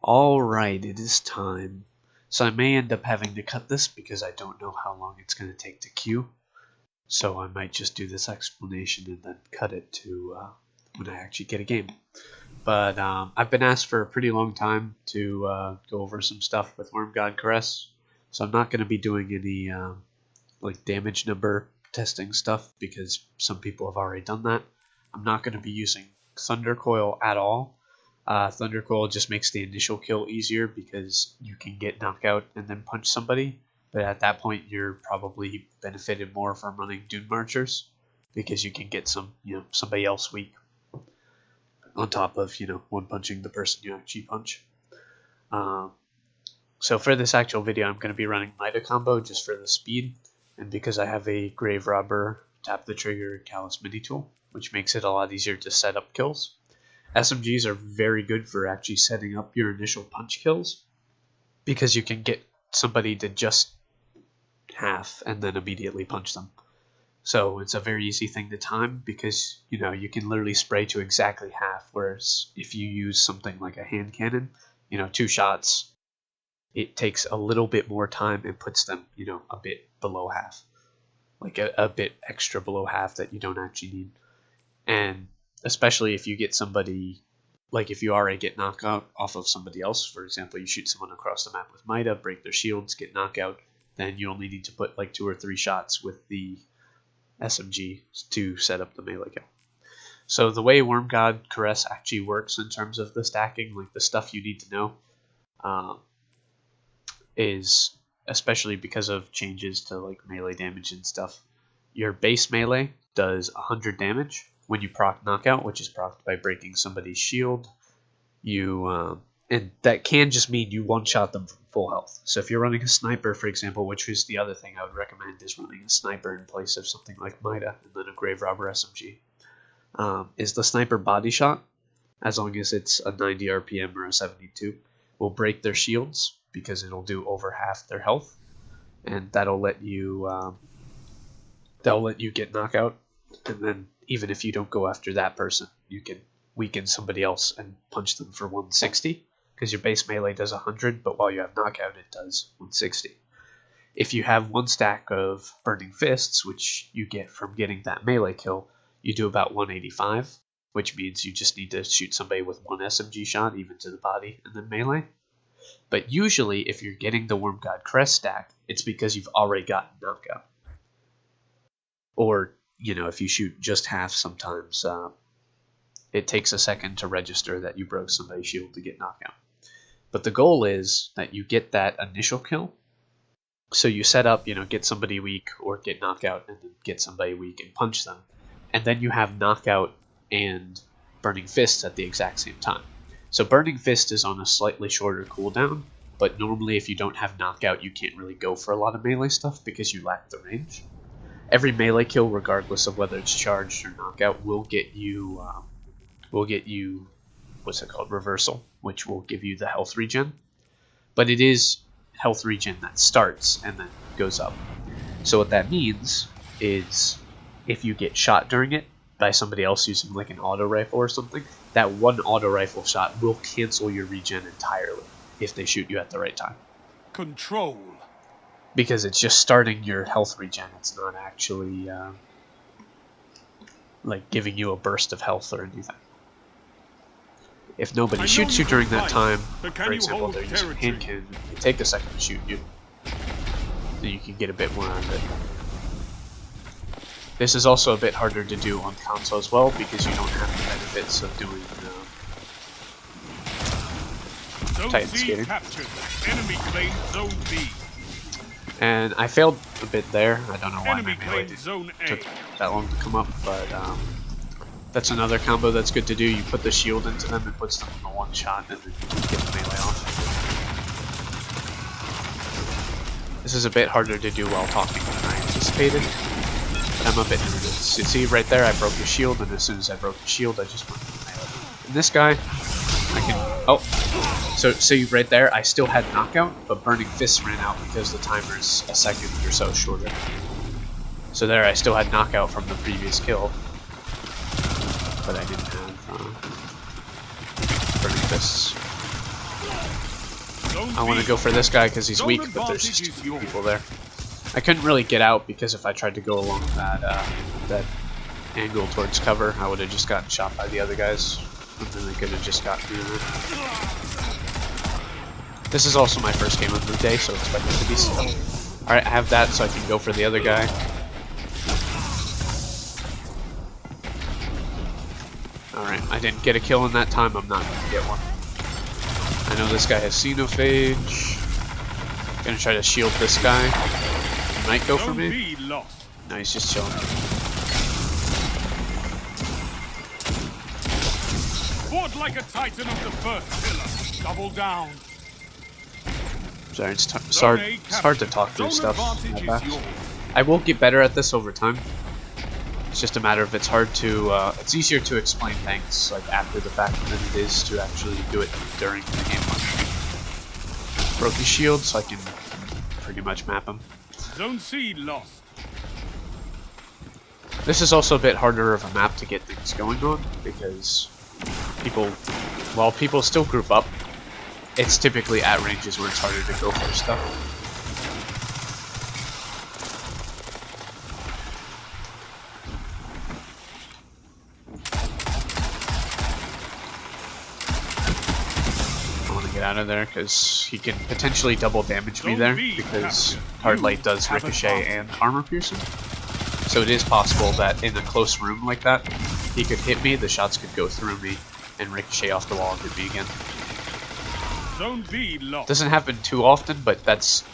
Alright, it is time. So I may end up having to cut this because I don't know how long it's going to take to queue. So I might just do this explanation and then cut it to when I actually get a game. But I've been asked for a pretty long time to go over some stuff with Wormgod Caress. So I'm not going to be doing any like damage number testing stuff because some people have already done that. I'm not going to be using Thunder Coil at all. Thunder Coil just makes the initial kill easier because you can get knockout and then punch somebody. But at that point, you're probably benefited more from running Dune Marchers because you can get somebody else weak on top of one punching the person you actually punch. So for this actual video, I'm going to be running Mida combo just for the speed, and because I have a Grave Robber, Tap the Trigger, Callous Mini Tool, which makes it a lot easier to set up kills. SMGs are very good for actually setting up your initial punch kills because you can get somebody to just half and then immediately punch them. So it's a very easy thing to time because you can literally spray to exactly half, whereas if you use something like a hand cannon, 2 shots, it takes a little bit more time and puts them a bit below half, like a bit extra below half that you don't actually need. And especially if you get somebody, like if you already get knockout off of somebody else, for example, you shoot someone across the map with Mida, break their shields, get knockout, then you only need to put like 2 or 3 shots with the SMG to set up the melee kill. So the way Wormgod Caress actually works in terms of the stacking, like the stuff you need to know, is especially because of changes to like melee damage and stuff. Your base melee does 100 damage when you proc knockout, which is procced by breaking somebody's shield. And that can just mean you one-shot them from full health. So if you're running a sniper, for example, which is the other thing I would recommend, is running a sniper in place of something like Mida and then a Grave Robber SMG. Is the sniper body shot, as long as it's a 90 RPM or a 72, will break their shields because it'll do over half their health, and that'll let you get knockout. And then even if you don't go after that person, you can weaken somebody else and punch them for 160 because your base melee does 100, but while you have knockout, it does 160. If you have 1 stack of Burning Fists, which you get from getting that melee kill, you do about 185, which means you just need to shoot somebody with 1 SMG shot, even to the body, and then melee. But usually, if you're getting the Wormgod Caress stack, it's because you've already gotten knockout. Or, if you shoot just half sometimes, it takes a second to register that you broke somebody's shield to get knockout. But the goal is that you get that initial kill. So you set up, get somebody weak or get knockout and then get somebody weak and punch them. And then you have knockout and Burning Fist at the exact same time. So Burning Fist is on a slightly shorter cooldown, but normally if you don't have knockout, you can't really go for a lot of melee stuff because you lack the range. Every melee kill, regardless of whether it's charged or knockout, will get you what's it called, reversal, which will give you the health regen. But it is health regen that starts and then goes up. So what that means is if you get shot during it by somebody else using like an auto rifle or something, that 1 auto rifle shot will cancel your regen entirely if they shoot you at the right time. Control. Because it's just starting your health regen. It's not actually like giving you a burst of health or anything. If nobody shoots you during that time, for example, they're using a hand cannon, they take a second to shoot you, then you can get a bit more out of it. This is also a bit harder to do on console as well because you don't have the benefits of doing Titan skating. Enemy claimed Zone B. And I failed a bit there. I don't know why my melee took that long to come up, but that's another combo that's good to do. You put the shield into them, it puts them in a 1 shot, and then you get the melee off. This is a bit harder to do while talking than I anticipated, but I'm a bit nervous. So see right there, I broke his shield, and as soon as I broke his shield, I just went for the melee. And this guy, I can... So right there, I still had knockout, but Burning Fists ran out because the timer's a second or so shorter. So there, I still had knockout from the previous kill, but I didn't have Burning Fists. I want to go for this guy because he's weak, but there's just two people there. I couldn't really get out because if I tried to go along that angle towards cover, I would have just gotten shot by the other guys, and then they could have just gotten me. This is also my first game of the day, so expect it to be slow. Alright, I have that so I can go for the other guy. Alright, I didn't get a kill in that time, I'm not going to get one. I know this guy has Xenophage. Gonna try to shield this guy. He might go for me. No, he's just chilling. Fought like a titan of the first pillar. Double down. Sorry, it's hard to talk through stuff. I will get better at this over time. It's just a matter of it's hard to, it's easier to explain things like after the fact than it is to actually do it during the game. Broke his shield, so I can pretty much map him. Zone C lost. This is also a bit harder of a map to get things going on because while people still group up, it's typically at ranges where it's harder to go for stuff. I want to get out of there because he can potentially double damage me there because hard light does ricochet and armor piercing. So it is possible that in a close room like that, he could hit me, the shots could go through me, and ricochet off the wall and hit me again. Zone B lost. Doesn't happen too often, but that's,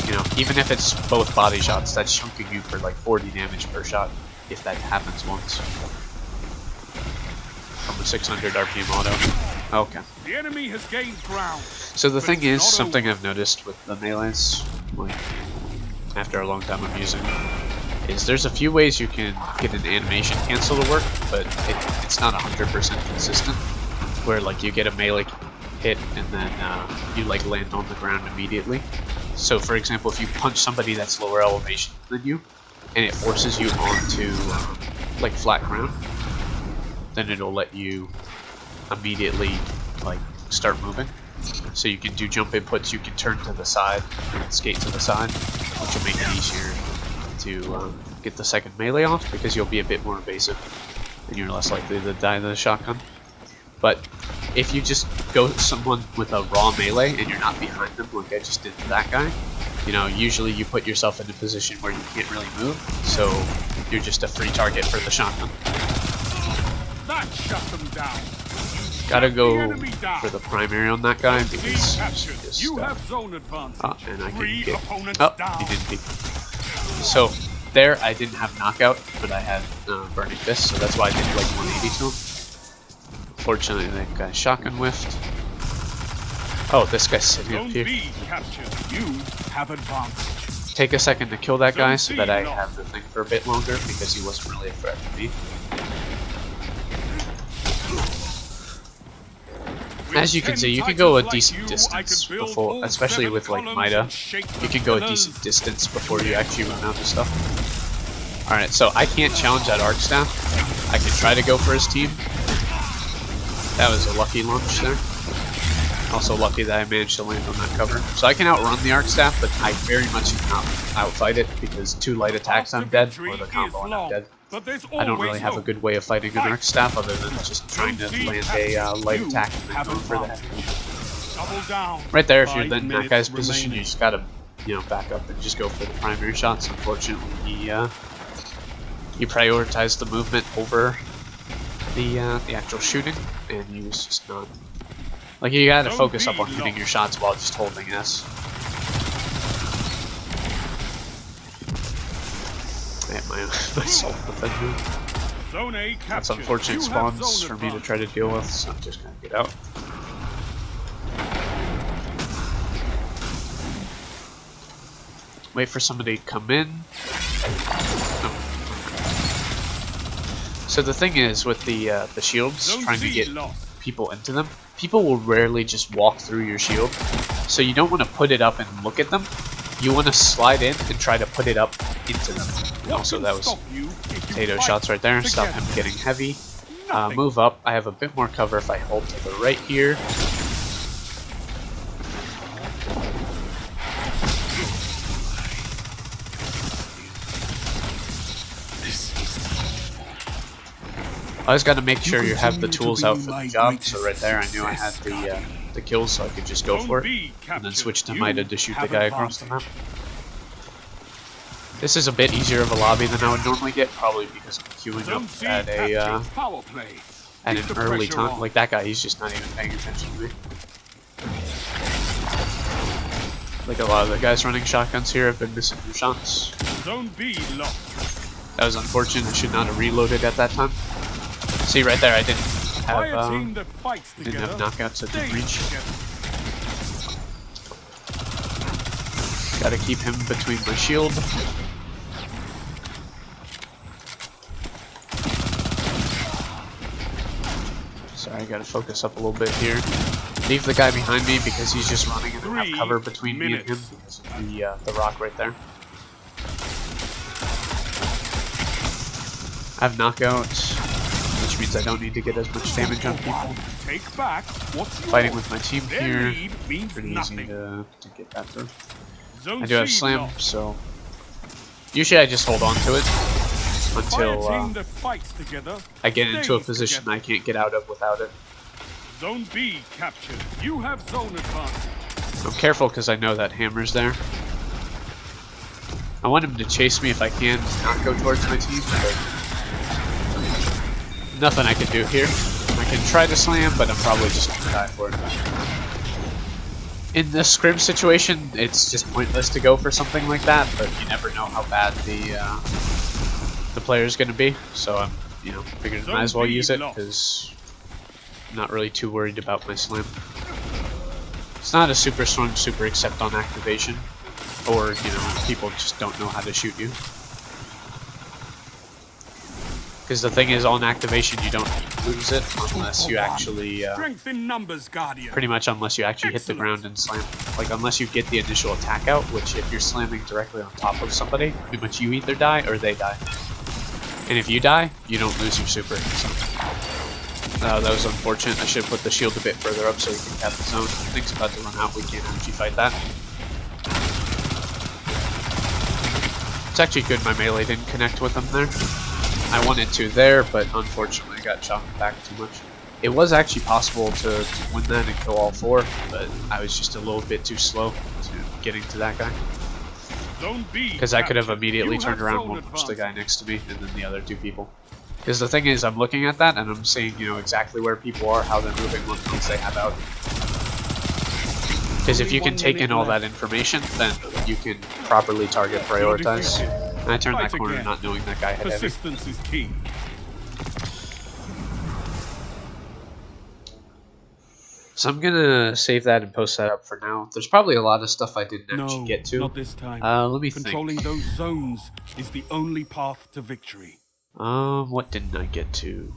you know, even if it's both body shots, that's chunking you for like 40 damage per shot, if that happens once. From a 600 RPM auto. Okay. The enemy has gained ground. So the thing is, something I've noticed with the melees, like, after a long time of using, is there's a few ways you can get an animation cancel to work, but it's not 100% consistent. Where like you get a melee hit and then you like land on the ground immediately. So for example, if you punch somebody that's lower elevation than you, and it forces you onto like flat ground, then it'll let you immediately like start moving. So you can do jump inputs, you can turn to the side, skate to the side, which will make it easier to get the second melee off because you'll be a bit more evasive and you're less likely to die to the shotgun. But if you just go to someone with a raw melee and you're not behind them like I just did to that guy, you know, usually you put yourself in a position where you can't really move, so you're just a free target for the shotgun. That shut them down. Gotta go for the primary on that guy because just, you have zone advantage. and I can get, he didn't beat. So there I didn't have knockout, but I had burning fist, so that's why I did like 180 to him. Unfortunately, that guy shotgun whiffed. Oh, this guy's sitting up here. You have advantage. Take a second to kill that guy so that I have the thing for a bit longer because he wasn't really a threat to me. As you can see, you can go a decent distance before, especially with like Mida, you can go a decent distance before you actually run out of stuff. Alright, so I can't challenge that arc staff. I can try to go for his team. That was a lucky launch there. Also lucky that I managed to land on that cover. So I can outrun the arc staff, but I very much cannot outfight it because 2 light attacks I'm dead, or the combo and I'm dead. I don't really have a good way of fighting an arc staff other than just trying to land a light attack and then go for that. Right there, if you're in that guy's position, you just gotta, you know, back up and just go for the primary shots. Unfortunately, he prioritized the movement over the actual shooting, and he was just not. Like, you gotta focus up on hitting your shots while just holding S. I hit myself with that move. That's unfortunate spawns for me to try to deal with, so I'm just gonna get out. Wait for somebody to come in. Oh. So the thing is, with the shields, trying to get people into them, people will rarely just walk through your shield. So you don't want to put it up and look at them. You want to slide in and try to put it up into them. Also, that was potato shots right there. Stop him getting heavy. Move up. I have a bit more cover if I hold to the right here. I always got to make sure you have the continue to tools be out for the my job. So right greatest there, I knew I had success, the kills, so I could just go Zone for it, B and then captured. switch to You Mida to shoot the have guy across the map. advantage. This is a bit easier of a lobby than I would normally get, probably because I'm queuing Zone C up at captured. Power play. at Keep an the early pressure time. on. Like that guy, he's just not even paying attention to me. Like a lot of the guys running shotguns here have been missing their shots. Zone B lost. That was unfortunate. I should not have reloaded at that time. See right there, I didn't Fire have team that fights together. knockouts at the stays breach. together. Gotta keep him between my shield. Sorry, I gotta focus up a little bit here. Leave the guy behind me because he's just running and I have cover between me and him because of the rock right there. I have knockout, which means I don't need to get as much damage on people. Take back what's Fighting yours. with my team Their here, lead means pretty nothing. easy to get that through. Zone I do have C slam, lost. so usually I just hold on to it Fire until team that fights together. I get into a stays position together. I can't get out of without it. Zone B captured. You have zone advantage. I'm careful because I know that hammer's there. I want him to chase me if I can, not go towards my team, but nothing I can do here. I can try to slam, but I'm probably just going to die for it. In this scrim situation, it's just pointless to go for something like that, but you never know how bad the player's going to be. So I'm, figured I might as well use it because I'm not really too worried about my slam. It's not a super strong super except on activation, or people just don't know how to shoot you. Because the thing is, on activation, you don't lose it unless you actually, Strength in numbers, Guardian. pretty much unless you actually hit the ground and slam. Like, unless you get the initial attack out, which if you're slamming directly on top of somebody, pretty much you either die or they die. And if you die, you don't lose your super. So, that was unfortunate. I should have put the shield a bit further up so we can cap the zone. Things about to run out, we can't actually fight that. It's actually good my melee didn't connect with them there. I wanted to there, but unfortunately I got chopped back too much. It was actually possible to win that and kill all four, but I was just a little bit too slow to getting to that guy. Because I could have immediately turned around and punched the guy next to me and then the other two people. Because the thing is, I'm looking at that and I'm seeing, exactly where people are, how they're moving, what things they have out. Because if you can take in all that information, then you can properly target prioritize. And I turned that corner not knowing that guy had heavy. Persistence is key. So I'm gonna save that and post that up for now. There's probably a lot of stuff I didn't actually get to. Not this time. Let me Controlling think. those zones is the only path to victory. What didn't I get to?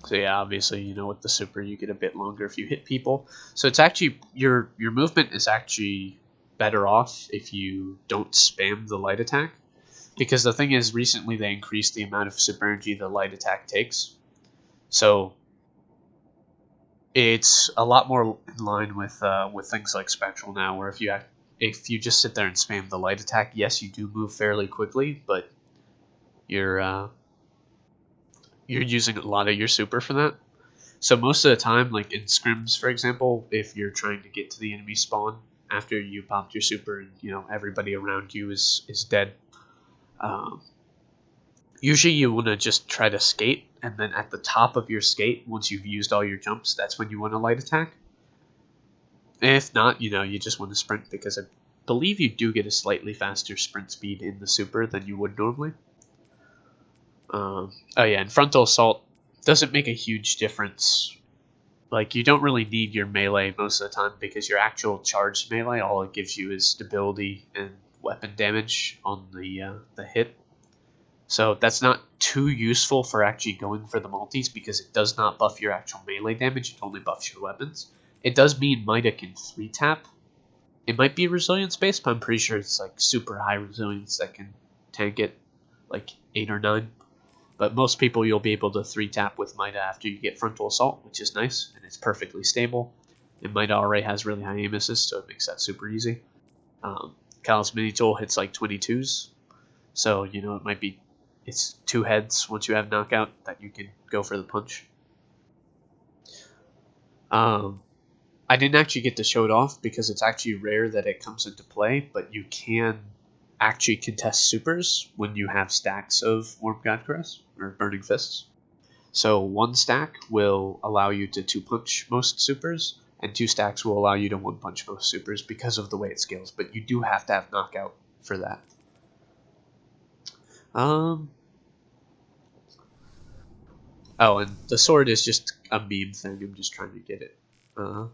So yeah, obviously, with the super you get a bit longer if you hit people. So it's actually, your movement is actually better off if you don't spam the light attack. Because the thing is, recently they increased the amount of super energy the light attack takes. So it's a lot more in line with things like Spectral now, where if you just sit there and spam the light attack, yes, you do move fairly quickly, but you're using a lot of your super for that. So most of the time, like in scrims, for example, if you're trying to get to the enemy spawn after you popped your super and everybody around you is dead, usually you want to just try to skate, and then at the top of your skate, once you've used all your jumps, that's when you want to light attack. If not, you just want to sprint, because I believe you do get a slightly faster sprint speed in the super than you would normally. Oh yeah, and frontal assault doesn't make a huge difference. Like, you don't really need your melee most of the time, because your actual charged melee, all it gives you is stability and weapon damage on the hit. So that's not too useful for actually going for the multis, because it does not buff your actual melee damage, it only buffs your weapons. It does mean Mida can 3-tap. It might be resilience based, but I'm pretty sure it's like super high resilience that can tank it, like 8 or 9. But most people you'll be able to 3-tap with Mida after you get frontal assault, which is nice, and it's perfectly stable. And Mida already has really high aim assist, so it makes that super easy. Callous Mini Tool hits like 22s. So, you know, it's two heads once you have knockout that you can go for the punch. I didn't actually get to show it off because it's actually rare that it comes into play, but you can actually contest supers when you have stacks of Wormgod Caress or Burning Fists. So one stack will allow you to two punch most supers, and two stacks will allow you to one punch most supers because of the way it scales. But you do have to have knockout for that. Oh, and the sword is just a meme thing. I'm just trying to get it. I'm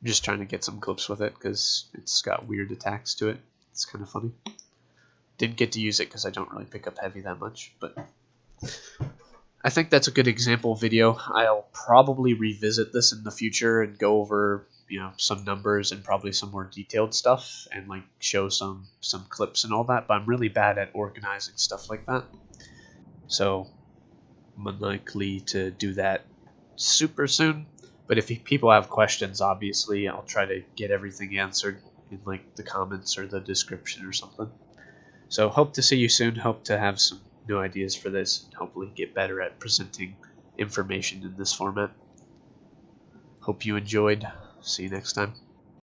just trying to get some clips with it because it's got weird attacks to it. It's kind of funny. Didn't get to use it because I don't really pick up heavy that much, but I think that's a good example video. I'll probably revisit this in the future and go over, you know, some numbers and probably some more detailed stuff and like show some clips and all that, but I'm really bad at organizing stuff like that. So I'm unlikely to do that super soon. But if people have questions, obviously I'll try to get everything answered in like the comments or the description or something. So hope to see you soon. Hope to have some new ideas for this and hopefully get better at presenting information in this format. Hope you enjoyed. See you next time.